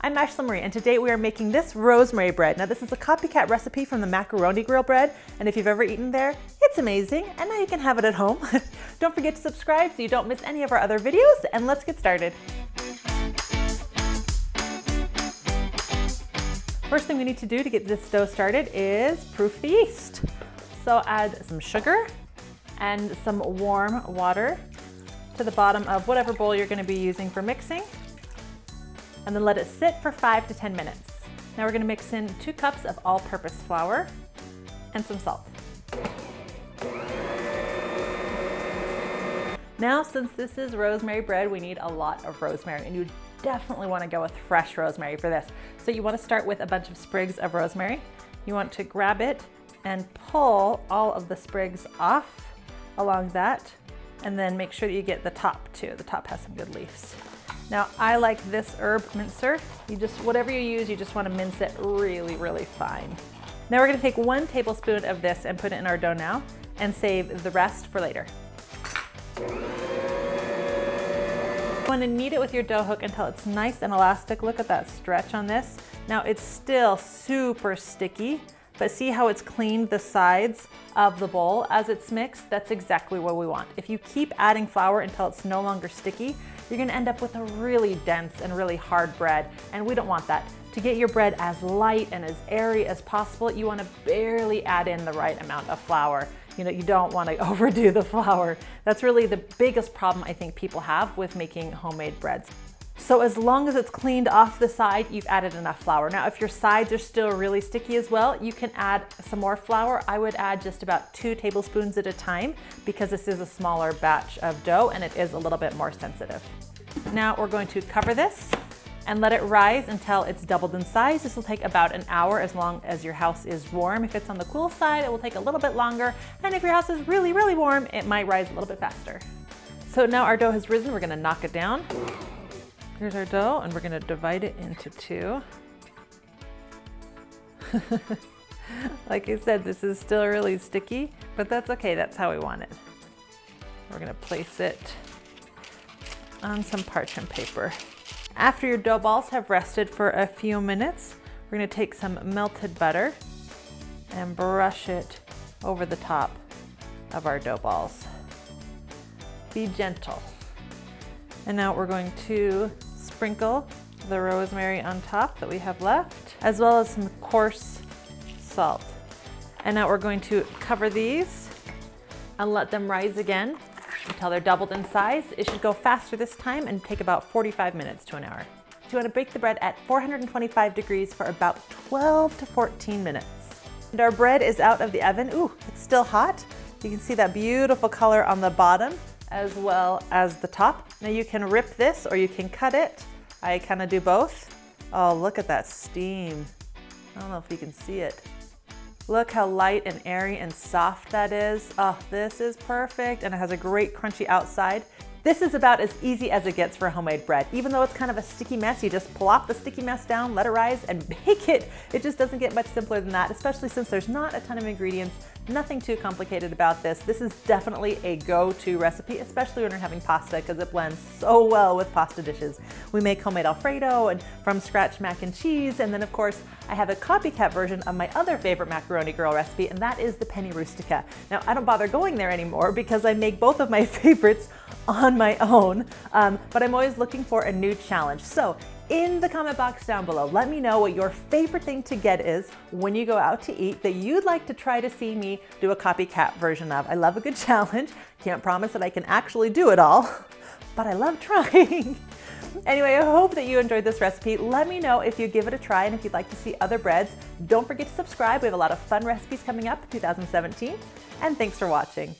I'm Ashlee, and today we are making this rosemary bread. Now this is a copycat recipe from the Macaroni Grill bread, and if you've ever eaten there, it's amazing, and now you can have it at home. Don't forget to subscribe so you don't miss any of our other videos, and let's get started. First thing we need to do to get this dough started is proof the yeast. So add some sugar and some warm water to the bottom of whatever bowl you're going to be using for mixing, and then let it sit for 5 to 10 minutes. Now we're going to mix in 2 cups of all-purpose flour and some salt. Now, since this is rosemary bread, we need a lot of rosemary, and you definitely want to go with fresh rosemary for this. So you want to start with a bunch of sprigs of rosemary. You want to grab it and pull all of the sprigs off along that, and then make sure that you get the top too. The top has some good leaves. Now I like this herb mincer. Whatever you use, you just want to mince it really, really fine. Now we're going to take 1 tablespoon of this and put it in our dough now, and save the rest for later. You want to knead it with your dough hook until it's nice and elastic. Look at that stretch on this. Now it's still super sticky, but see how it's cleaned the sides of the bowl as it's mixed? That's exactly what we want. If you keep adding flour until it's no longer sticky, you're gonna end up with a really dense and really hard bread, and we don't want that. To get your bread as light and as airy as possible, you wanna barely add in the right amount of flour. You don't want to overdo the flour. That's really the biggest problem I think people have with making homemade breads. So as long as it's cleaned off the side, you've added enough flour. Now, if your sides are still really sticky as well, you can add some more flour. I would add just about 2 tablespoons at a time, because this is a smaller batch of dough and it is a little bit more sensitive. Now we're going to cover this and let it rise until it's doubled in size. This will take about an hour as long as your house is warm. If it's on the cool side, it will take a little bit longer. And if your house is really, really warm, it might rise a little bit faster. So now our dough has risen, we're gonna knock it down. Here's our dough, and we're gonna divide it into 2. Like I said, this is still really sticky, but that's okay, that's how we want it. We're gonna place it on some parchment paper. After your dough balls have rested for a few minutes, we're gonna take some melted butter and brush it over the top of our dough balls. Be gentle. And now we're going to sprinkle the rosemary on top that we have left, as well as some coarse salt. And now we're going to cover these and let them rise again until they're doubled in size. It should go faster this time and take about 45 minutes to an hour. You want to bake the bread at 425 degrees for about 12 to 14 minutes. And our bread is out of the oven. Ooh, it's still hot. You can see that beautiful color on the bottom as well as the top. Now you can rip this or you can cut it. I kind of do both. Oh, look at that steam. I don't know if you can see it. Look how light and airy and soft that is. Oh, this is perfect, and it has a great crunchy outside. This is about as easy as it gets for homemade bread. Even though it's kind of a sticky mess, you just plop the sticky mess down, let it rise, and bake it. It just doesn't get much simpler than that, especially since there's not a ton of ingredients. Nothing too complicated about this. This is definitely a go-to recipe, especially when you're having pasta, because it blends so well with pasta dishes. We make homemade Alfredo and from scratch mac and cheese, and then of course I have a copycat version of my other favorite Macaroni Grill recipe, and that is the penne rustica. Now I don't bother going there anymore because I make both of my favorites on my own, but I'm always looking for a new challenge. So in the comment box down below, let me know what your favorite thing to get is when you go out to eat that you'd like to try to see me do a copycat version of. I love a good challenge. Can't promise that I can actually do it all, but I love trying. Anyway, I hope that you enjoyed this recipe. Let me know if you give it a try and if you'd like to see other breads. Don't forget to subscribe. We have a lot of fun recipes coming up in 2017. And thanks for watching.